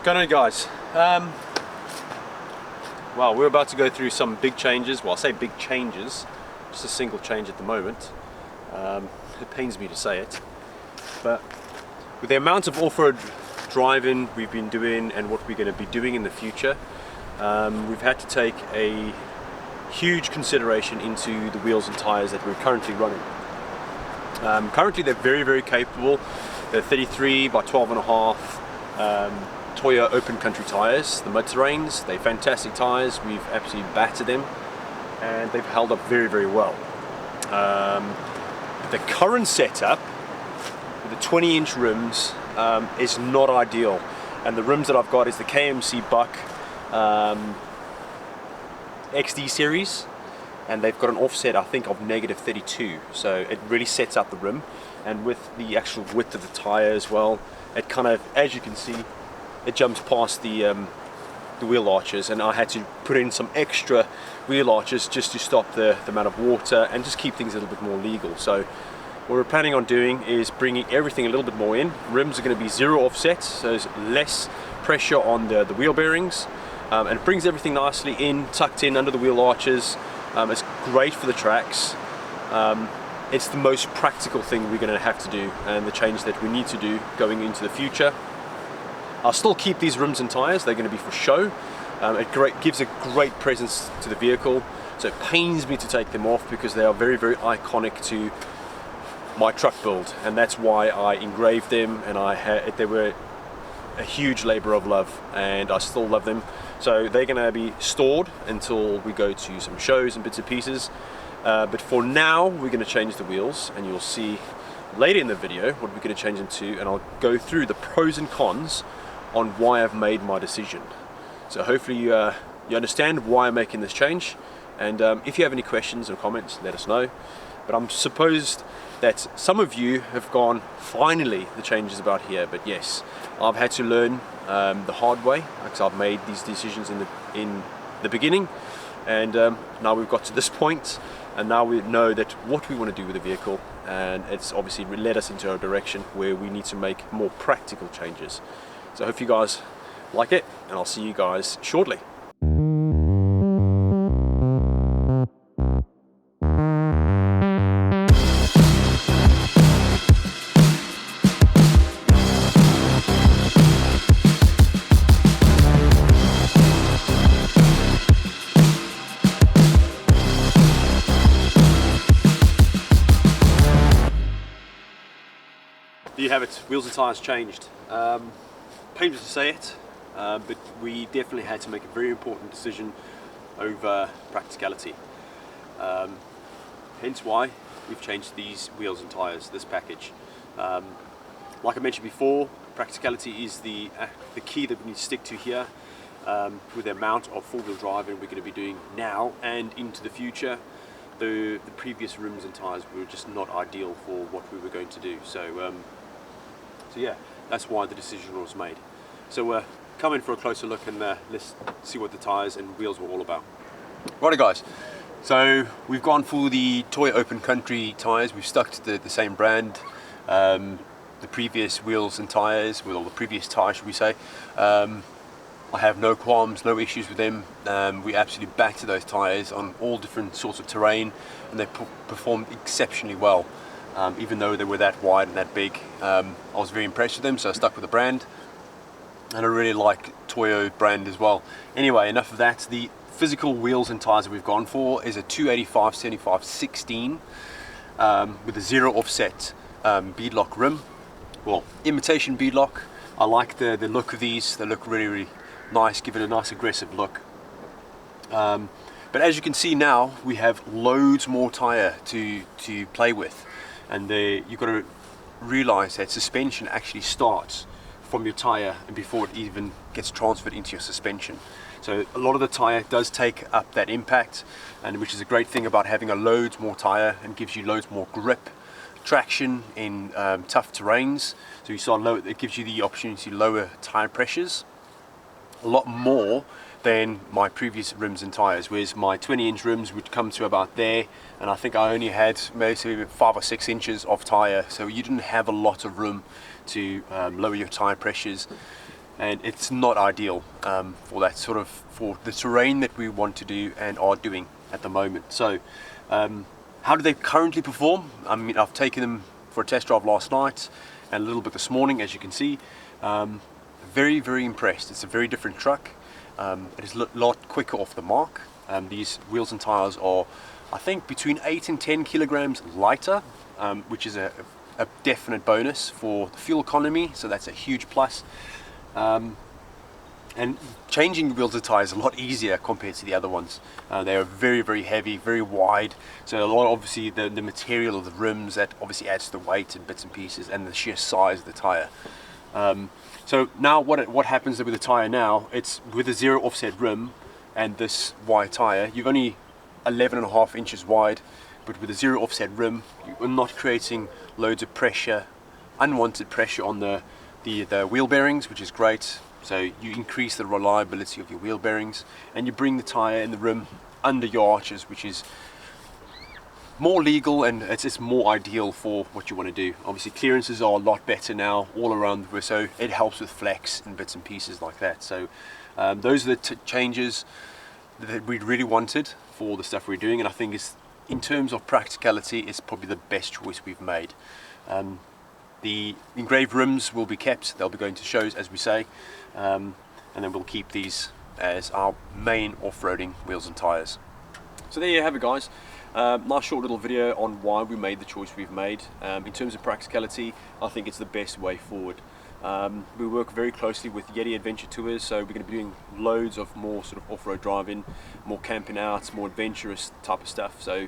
going on, guys? Well, we're about to go through some big changes. Well, I say big changes, just a single change at the moment. It pains me to say it, but with the amount of off-road driving we've been doing and what we're going to be doing in the future, we've had to take a huge consideration into the wheels and tires that we're currently running. Currently they're very capable. They're 33 by 12.5 Toyo open country tires, the mud terrains. They're fantastic tires. We've absolutely battered them and they've held up very well. The current setup with the 20-inch rims is not ideal, and the rims that I've got is the KMC Buck XD series, and they've got an offset, I think, of -32, so it really sets up the rim. And with the actual width of the tire as well, it kind of, as you can see, it jumps past the wheel arches, and I had to put in some extra wheel arches just to stop the amount of water and just keep things a little bit more legal. So what we're planning on doing is bringing everything a little bit more in. Rims are going to be zero offset, so there's less pressure on the wheel bearings, and it brings everything nicely in, tucked in under the wheel arches. It's great for the tracks. It's the most practical thing we're going to have to do, and the change that we need to do going into the future. I'll still keep these rims and tires. They're going to be for show. It gives a great presence to the vehicle, so it pains me to take them off because they are very iconic to my truck build, and that's why I engraved them, and they were a huge labor of love, and I still love them. So they're going to be stored until we go to some shows and bits and pieces. But for now, we're going to change the wheels, and you'll see later in the video what we're going to change them to, and I'll go through the pros and cons on why I've made my decision. So hopefully you understand why I'm making this change, and if you have any questions or comments, let us know. But I'm supposed that some of you have gone, finally the change is about here. But yes, I've had to learn the hard way, because I've made these decisions in the beginning, and now we've got to this point, and now we know that what we want to do with the vehicle, and it's obviously led us into a direction where we need to make more practical changes. So I hope you guys like it, and I'll see you guys shortly. There you have it, wheels and tires changed. Painful to say it, but we definitely had to make a very important decision over practicality. Hence why we've changed these wheels and tires, this package. Like I mentioned before, practicality is the key that we need to stick to here, with the amount of four-wheel driving we're going to be doing now and into the future. The previous rims and tires were just not ideal for what we were going to do. So yeah, that's why the decision was made. So come in for a closer look, and let's see what the tires and wheels were all about. Righty guys, so we've gone for the Toyo open country tires. We've stuck to the same brand. The previous wheels and tires, well, the previous tires should we say, I have no qualms, no issues with them. We absolutely backed those tires on all different sorts of terrain, and they performed exceptionally well. Even though they were that wide and that big, I was very impressed with them, so I stuck with the brand, and I really like Toyo brand as well. Anyway, enough of that. The physical wheels and tires that we've gone for is a 285/75/16 with a zero offset beadlock rim, well, imitation beadlock. I like the look of these. They look really nice, give it a nice aggressive look. But as you can see now, we have loads more tire to play with. And you've got to realize that suspension actually starts from your tire and before it even gets transferred into your suspension. So a lot of the tire does take up that impact, and which is a great thing about having a loads more tire, and gives you loads more grip, traction in tough terrains. So you saw it gives you the opportunity to lower tire pressures a lot more than my previous rims and tires, whereas my 20-inch rims would come to about there, and I think I only had maybe 5 or 6 inches of tire, so you didn't have a lot of room to lower your tire pressures. and it's not ideal for that sort of, for the terrain that we want to do and are doing at the moment. So how do they currently perform? I mean, I've taken them for a test drive last night and a little bit this morning, as you can see. Very, very impressed. It's a very different truck. It is a lot quicker off the mark. These wheels and tires are, I think, between 8 and 10 kilograms lighter, which is a definite bonus for the fuel economy, so that's a huge plus. And changing wheels and tires is a lot easier compared to the other ones. They are very, very heavy, very wide, so a lot, obviously the material of the rims, that obviously adds to the weight and bits and pieces, and the sheer size of the tire. So now what happens with the tire now, it's with a 0 offset rim and this wide tire, you've only 11.5 inches wide, but with a 0 offset rim, you're not creating loads of pressure, unwanted pressure on the wheel bearings, which is great. So you increase the reliability of your wheel bearings, and you bring the tire and the rim under your arches, which is more legal, and it's more ideal for what you want to do. Obviously clearances are a lot better now all around, so it helps with flex and bits and pieces like that. So those are the changes that we really wanted for the stuff we're doing, and I think it's, in terms of practicality, it's probably the best choice we've made. The engraved rims will be kept, they'll be going to shows, as we say, and then we'll keep these as our main off-roading wheels and tires. So there you have it, guys. Nice short little video on why we made the choice we've made. In terms of practicality, I think it's the best way forward. We work very closely with Yeti Adventure Tours, so we're going to be doing loads of more sort of off-road driving, more camping out, more adventurous type of stuff. So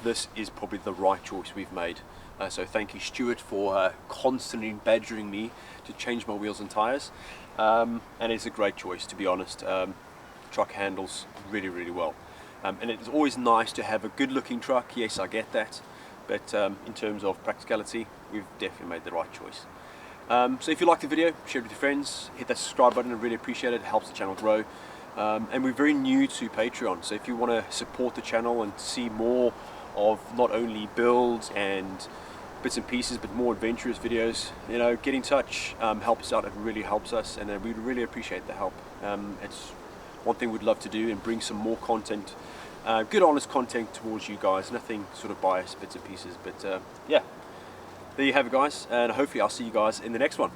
this is probably the right choice we've made. So thank you, Stuart, for constantly badgering me to change my wheels and tires. And it's a great choice, to be honest. Truck handles really, really well. And it's always nice to have a good looking truck. Yes, I get that. But in terms of practicality, we've definitely made the right choice. So if you like the video, share it with your friends, hit that subscribe button, I really appreciate it. It helps the channel grow. And we're very new to Patreon, so if you want to support the channel and see more of not only builds and bits and pieces, but more adventurous videos, you know, get in touch, help us out. It really helps us, and we'd really appreciate the help. It's one thing we'd love to do, and bring some more content, good honest content towards you guys, nothing sort of biased bits and pieces. But yeah, there you have it, guys, and hopefully I'll see you guys in the next one.